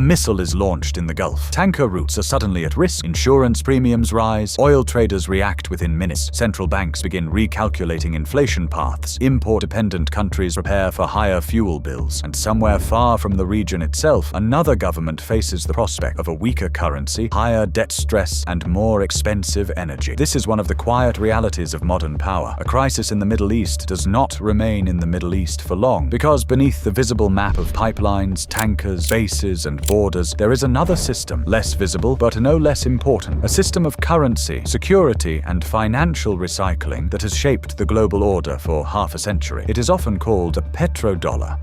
missile is launched in the Gulf. Tanker routes are suddenly at risk. Insurance premiums rise. Oil traders react within minutes. Central banks begin recalculating inflation paths. Import-dependent countries prepare for higher fuel bills. And somewhere far from the region itself, another government faces the prospect of a weaker currency, higher debt stress, and more expensive energy. This is one of the quiet realities of modern power. A crisis in the Middle East does not remain in the Middle East for long, because beneath the visible map of pipelines, tankers, bases, and borders, there is another system, less visible but no less important, a system of currency, security, and financial recycling that has shaped the global order for half a century. It is often called a petrodollar.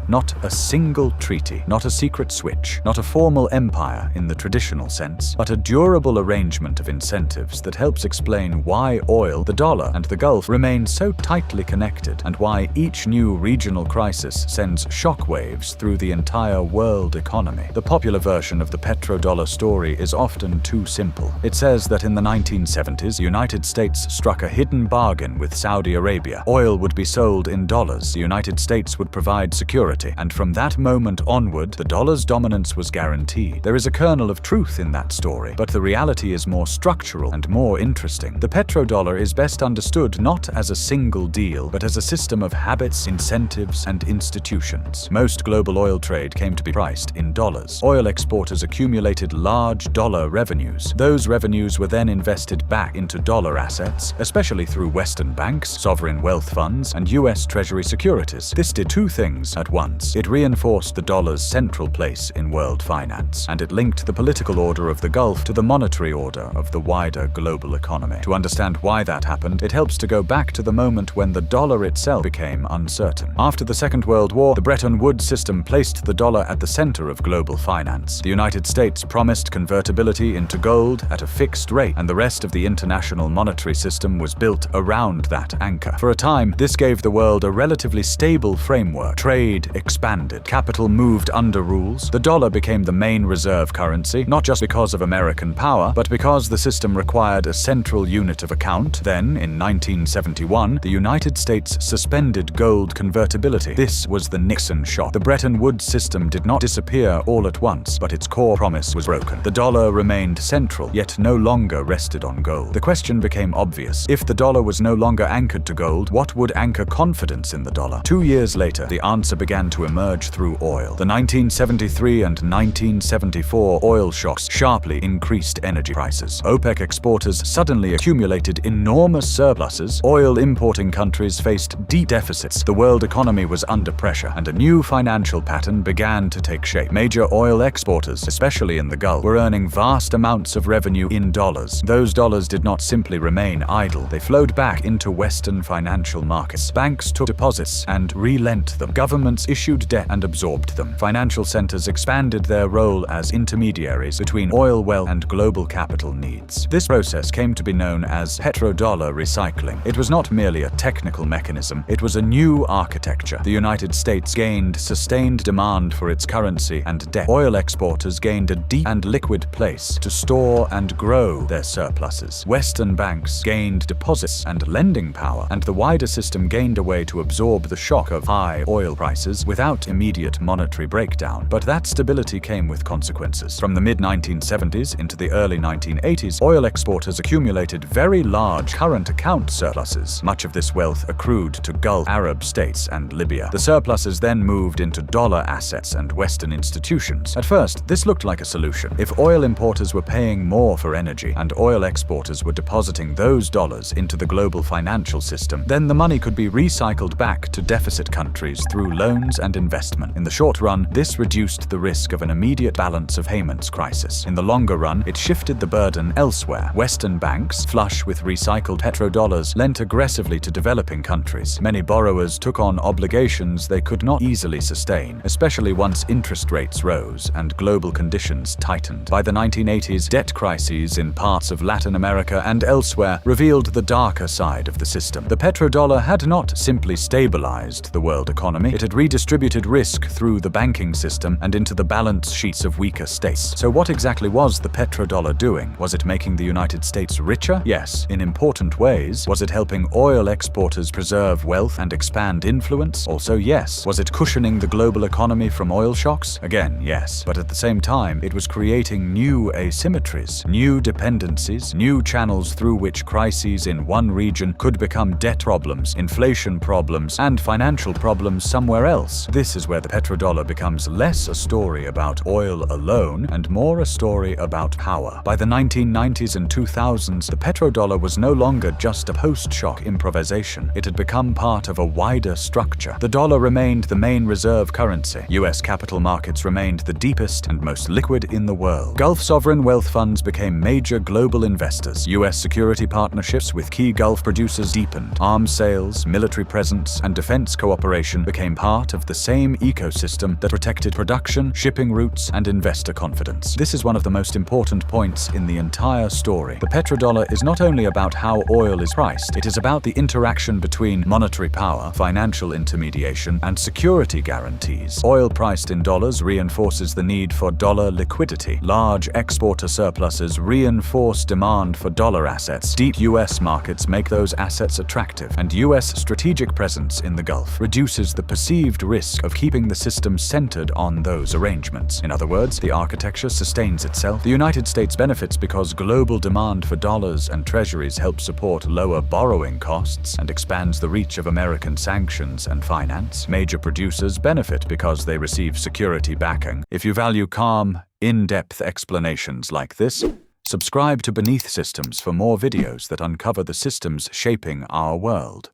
Not a single treaty, not a secret switch, not a formal empire in the traditional sense, but a durable arrangement of incentives that helps explain why oil, the dollar, and the Gulf remain so tightly connected, and why each new regional crisis sends shockwaves through the entire world economy. The popular version of the petrodollar story is often too simple. It says that in the 1970s, the United States struck a hidden bargain with Saudi Arabia. Oil would be sold in dollars. The United States would provide security, and from that moment onward, the dollar's dominance was guaranteed. There is a kernel of truth in that story, but the reality is more structural and more interesting. The petrodollar is best understood not as a single deal, but as a system of habits, incentives, and institutions. Most global oil trade came to be priced in dollars. Oil exporters accumulated large dollar revenues. Those revenues were then invested back into dollar assets, especially through Western banks, sovereign wealth funds, and US Treasury securities. This did two things at once. It reinforced the dollar's central place in world finance, and it linked the political order of the Gulf to the monetary order of the wider global economy. To understand why that happened, it helps to go back to the moment when the dollar itself became uncertain. After the Second World War, the Bretton Woods system placed the dollar at the center of global finance. The United States promised convertibility into gold at a fixed rate, and the rest of the international monetary system was built around that anchor. For a time, this gave the world a relatively stable framework. Trade expanded. Capital moved under rules. The dollar became the main reserve currency, not just because of American power, but because the system required a central unit of account. Then, in 1971, the United States suspended gold convertibility. This was the Nixon shock. The Bretton Woods system did not disappear all at once, but its core promise was broken. The dollar remained central, yet no longer rested on gold. The question became obvious. If the dollar was no longer anchored to gold, what would anchor confidence in the dollar? 2 years later, the answer began to emerge through oil. The 1973 and 1974 oil shocks sharply increased energy prices. OPEC exporters suddenly accumulated enormous surpluses. Oil importing countries faced deep deficits. The world economy was under pressure, and a new financial pattern began to take shape. Major oil exporters, especially in the Gulf, were earning vast amounts of revenue in dollars. Those dollars did not simply remain idle. They flowed back into Western financial markets. Banks took deposits and relent them. Governments issued debt and absorbed them. Financial centers expanded their role as intermediaries between oil wealth and global capital needs. This process came to be known as petrodollar recycling. It was not merely a technical mechanism, it was a new architecture. The United States gained sustained demand for its currency and debt. Oil exporters gained a deep and liquid place to store and grow their surpluses. Western banks gained deposits and lending power, and the wider system gained a way to absorb the shock of high oil prices without immediate monetary breakdown. But that stability came with consequences. From the mid-1970s into the early 1980s, oil exporters accumulated very large current account surpluses. Much of this wealth accrued to Gulf Arab states and Libya. The surpluses then moved into dollar assets and Western institutions. At first, this looked like a solution. If oil importers were paying more for energy and oil exporters were depositing those dollars into the global financial system, then the money could be recycled back to deficit countries through loans and investment. In the short run, this reduced the risk of an immediate balance of payments crisis. In the longer run, it shifted the burden elsewhere. Western banks, flush with recycled petrodollars, lent aggressively to developing countries. Many borrowers took on obligations they could not easily sustain, especially once interest rates rose and global conditions tightened. By the 1980s, debt crises in parts of Latin America and elsewhere revealed the darker side of the system. The petrodollar had not simply stabilized the world economy, it had redistributed distributed risk through the banking system and into the balance sheets of weaker states. So what exactly was the petrodollar doing? Was it making the United States richer? Yes, in important ways. Was it helping oil exporters preserve wealth and expand influence? Also yes. Was it cushioning the global economy from oil shocks? Again, yes. But at the same time, it was creating new asymmetries, new dependencies, new channels through which crises in one region could become debt problems, inflation problems, and financial problems somewhere else. This is where the petrodollar becomes less a story about oil alone and more a story about power. By the 1990s and 2000s, the petrodollar was no longer just a post-shock improvisation. It had become part of a wider structure. The dollar remained the main reserve currency. US capital markets remained the deepest and most liquid in the world. Gulf sovereign wealth funds became major global investors. US security partnerships with key Gulf producers deepened. Arms sales, military presence, and defense cooperation became part of the same ecosystem that protected production, shipping routes, and investor confidence. This is one of the most important points in the entire story. The petrodollar is not only about how oil is priced, it is about the interaction between monetary power, financial intermediation, and security guarantees. Oil priced in dollars reinforces the need for dollar liquidity. Large exporter surpluses reinforce demand for dollar assets. Deep US markets make those assets attractive, and US strategic presence in the Gulf reduces the perceived risk of keeping the system centered on those arrangements. In other words, the architecture sustains itself. The United States benefits because global demand for dollars and treasuries helps support lower borrowing costs and expands the reach of American sanctions and finance. Major producers benefit because they receive security backing. If you value calm, in-depth explanations like this, subscribe to Beneath Systems for more videos that uncover the systems shaping our world.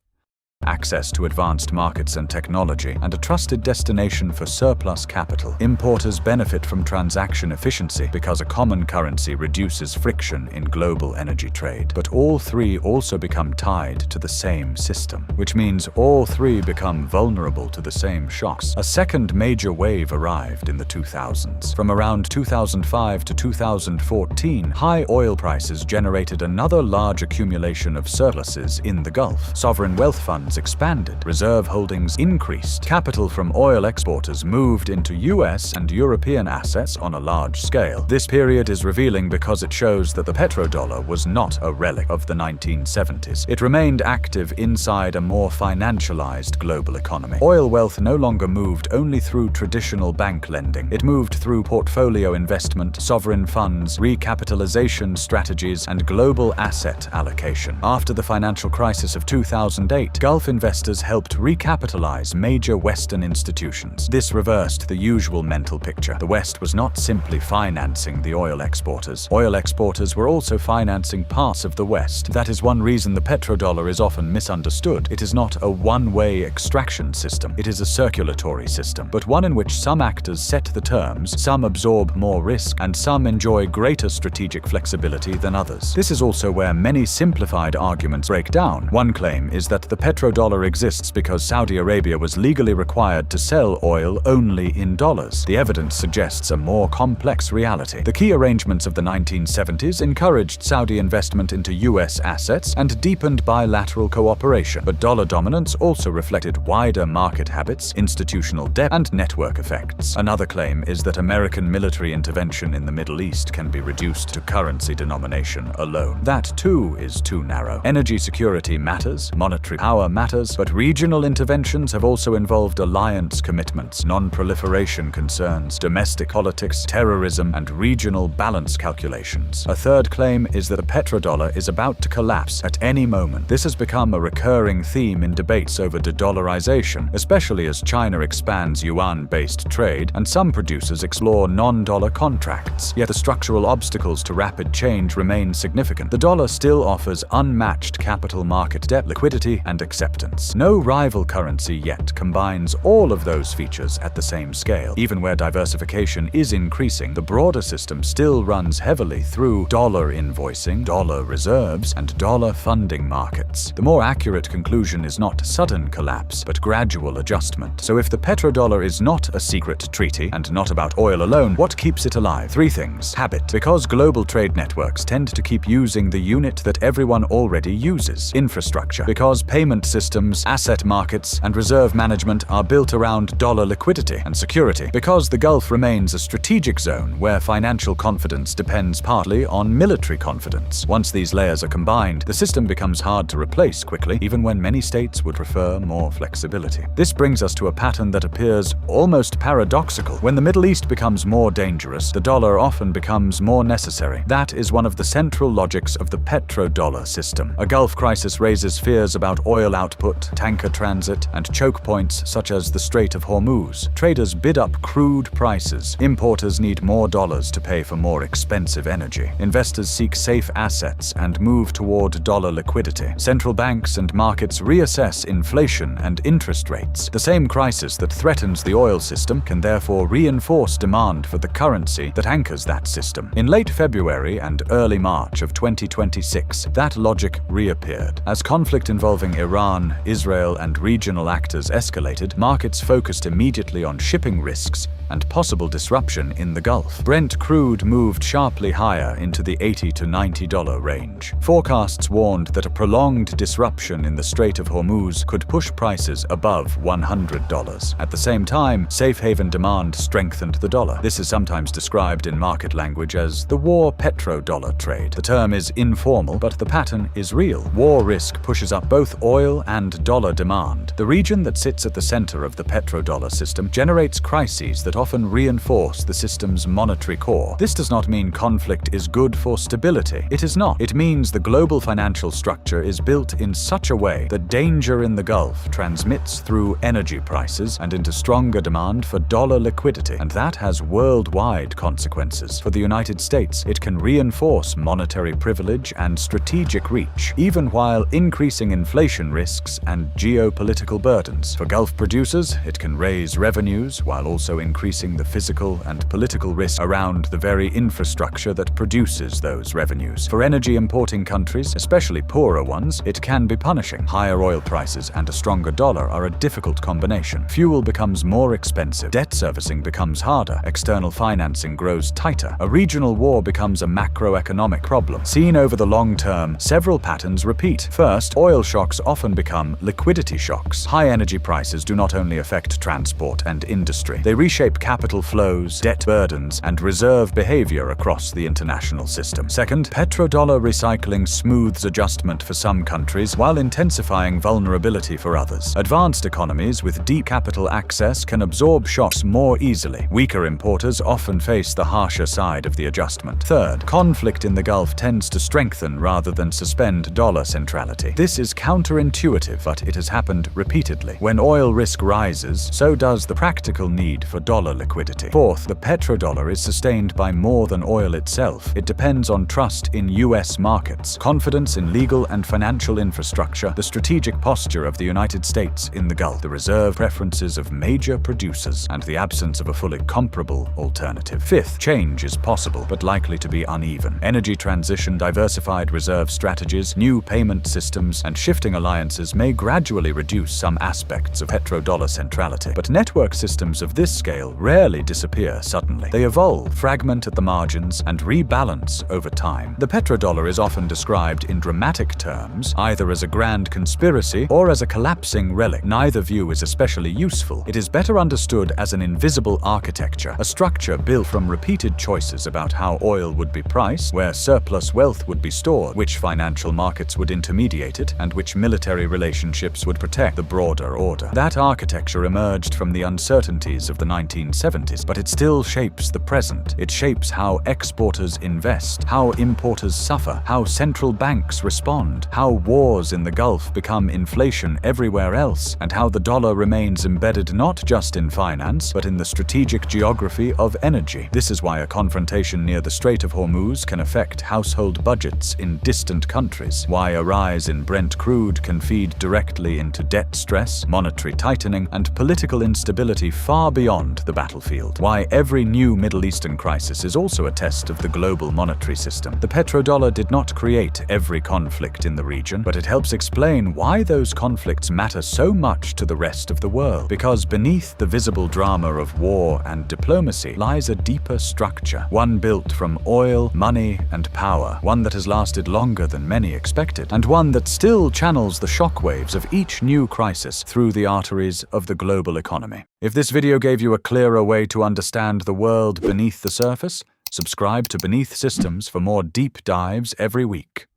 Access to advanced markets and technology, and a trusted destination for surplus capital. Importers benefit from transaction efficiency because a common currency reduces friction in global energy trade. But all three also become tied to the same system, which means all three become vulnerable to the same shocks. A second major wave arrived in the 2000s. From around 2005 to 2014, high oil prices generated another large accumulation of surpluses in the Gulf. Sovereign wealth funds expanded, reserve holdings increased, capital from oil exporters moved into US and European assets on a large scale. This period is revealing because it shows that the petrodollar was not a relic of the 1970s. It remained active inside a more financialized global economy. Oil wealth no longer moved only through traditional bank lending. It moved through portfolio investment, sovereign funds, recapitalization strategies, and global asset allocation. After the financial crisis of 2008, Gulf investors helped recapitalize major Western institutions. This reversed the usual mental picture. The West was not simply financing the oil exporters. Oil exporters were also financing parts of the West. That is one reason the petrodollar is often misunderstood. It is not a one-way extraction system. It is a circulatory system, but one in which some actors set the terms, some absorb more risk, and some enjoy greater strategic flexibility than others. This is also where many simplified arguments break down. One claim is that the petrodollar exists because Saudi Arabia was legally required to sell oil only in dollars. The evidence suggests a more complex reality. The key arrangements of the 1970s encouraged Saudi investment into US assets and deepened bilateral cooperation, but dollar dominance also reflected wider market habits, institutional debt, and network effects. Another claim is that American military intervention in the Middle East can be reduced to currency denomination alone. That too is too narrow. Energy security matters, monetary power matters, but regional interventions have also involved alliance commitments, non-proliferation concerns, domestic politics, terrorism, and regional balance calculations. A third claim is that the petrodollar is about to collapse at any moment. This has become a recurring theme in debates over de-dollarization, especially as China expands yuan-based trade and some producers explore non-dollar contracts. Yet the structural obstacles to rapid change remain significant. The dollar still offers unmatched capital market depth, liquidity, and acceptance. No rival currency yet combines all of those features at the same scale. Even where diversification is increasing, the broader system still runs heavily through dollar invoicing, dollar reserves, and dollar funding markets. The more accurate conclusion is not sudden collapse, but gradual adjustment. So if the petrodollar is not a secret treaty and not about oil alone, what keeps it alive? Three things. Habit. Because global trade networks tend to keep using the unit that everyone already uses. Infrastructure. Because payment systems, asset markets, and reserve management are built around dollar liquidity and security, because the Gulf remains a strategic zone where financial confidence depends partly on military confidence. Once these layers are combined, the system becomes hard to replace quickly, even when many states would prefer more flexibility. This brings us to a pattern that appears almost paradoxical. When the Middle East becomes more dangerous, the dollar often becomes more necessary. That is one of the central logics of the petrodollar system. A Gulf crisis raises fears about oil output, tanker transit, and choke points such as the Strait of Hormuz. Traders bid up crude prices. Importers need more dollars to pay for more expensive energy. Investors seek safe assets and move toward dollar liquidity. Central banks and markets reassess inflation and interest rates. The same crisis that threatens the oil system can therefore reinforce demand for the currency that anchors that system. In late February and early March of 2026, that logic reappeared. As conflict involving Iran, Israel, and regional actors escalated, markets focused immediately on shipping risks and possible disruption in the Gulf. Brent crude moved sharply higher into the $80 to $90 range. Forecasts warned that a prolonged disruption in the Strait of Hormuz could push prices above $100. At the same time, safe haven demand strengthened the dollar. This is sometimes described in market language as the war petrodollar trade. The term is informal, but the pattern is real. War risk pushes up both oil and dollar demand. The region that sits at the center of the petrodollar system generates crises that often reinforce the system's monetary core. This does not mean conflict is good for stability. It is not. It means the global financial structure is built in such a way that danger in the Gulf transmits through energy prices and into stronger demand for dollar liquidity, and that has worldwide consequences. For the United States, it can reinforce monetary privilege and strategic reach, even while increasing inflation risks and geopolitical burdens. For Gulf producers, it can raise revenues while also increasing the physical and political risk around the very infrastructure that produces those revenues. For energy importing countries, especially poorer ones, it can be punishing. Higher oil prices and a stronger dollar are a difficult combination. Fuel becomes more expensive, debt servicing becomes harder, external financing grows tighter. A regional war becomes a macroeconomic problem. Seen over the long term, several patterns repeat. First, oil shocks often become liquidity shocks. High energy prices do not only affect transport and industry, they reshape capital flows, debt burdens, and reserve behavior across the international system. Second, petrodollar recycling smooths adjustment for some countries while intensifying vulnerability for others. Advanced economies with deep capital access can absorb shocks more easily. Weaker importers often face the harsher side of the adjustment. Third, conflict in the Gulf tends to strengthen rather than suspend dollar centrality. This is counterintuitive, but it has happened repeatedly. When oil risk rises, so does the practical need for dollar liquidity. Fourth, the petrodollar is sustained by more than oil itself. It depends on trust in U.S. markets, confidence in legal and financial infrastructure, the strategic posture of the United States in the Gulf, the reserve preferences of major producers, and the absence of a fully comparable alternative. Fifth, change is possible, but likely to be uneven. Energy transition, diversified reserve strategies, new payment systems, and shifting alliances may gradually reduce some aspects of petrodollar centrality, but network systems of this scale rarely disappear suddenly. They evolve, fragment at the margins, and rebalance over time. The petrodollar is often described in dramatic terms, either as a grand conspiracy or as a collapsing relic. Neither view is especially useful. It is better understood as an invisible architecture, a structure built from repeated choices about how oil would be priced, where surplus wealth would be stored, which financial markets would intermediate it, and which military relationships would protect the broader order. That architecture emerged from the uncertainties of the 1970s, but it still shapes the present. It shapes how exporters invest, how importers suffer, how central banks respond, how wars in the Gulf become inflation everywhere else, and how the dollar remains embedded not just in finance, but in the strategic geography of energy. This is why a confrontation near the Strait of Hormuz can affect household budgets in distant countries, why a rise in Brent crude can feed directly into debt stress, monetary tightening, and political instability far beyond the battlefield, why every new Middle Eastern crisis is also a test of the global monetary system. The petrodollar did not create every conflict in the region, but it helps explain why those conflicts matter so much to the rest of the world. Because beneath the visible drama of war and diplomacy lies a deeper structure, one built from oil, money, and power, one that has lasted longer than many expected, and one that still channels the shockwaves of each new crisis through the arteries of the global economy. If this video gave you a clearer way to understand the world beneath the surface, subscribe to Beneath Systems for more deep dives every week.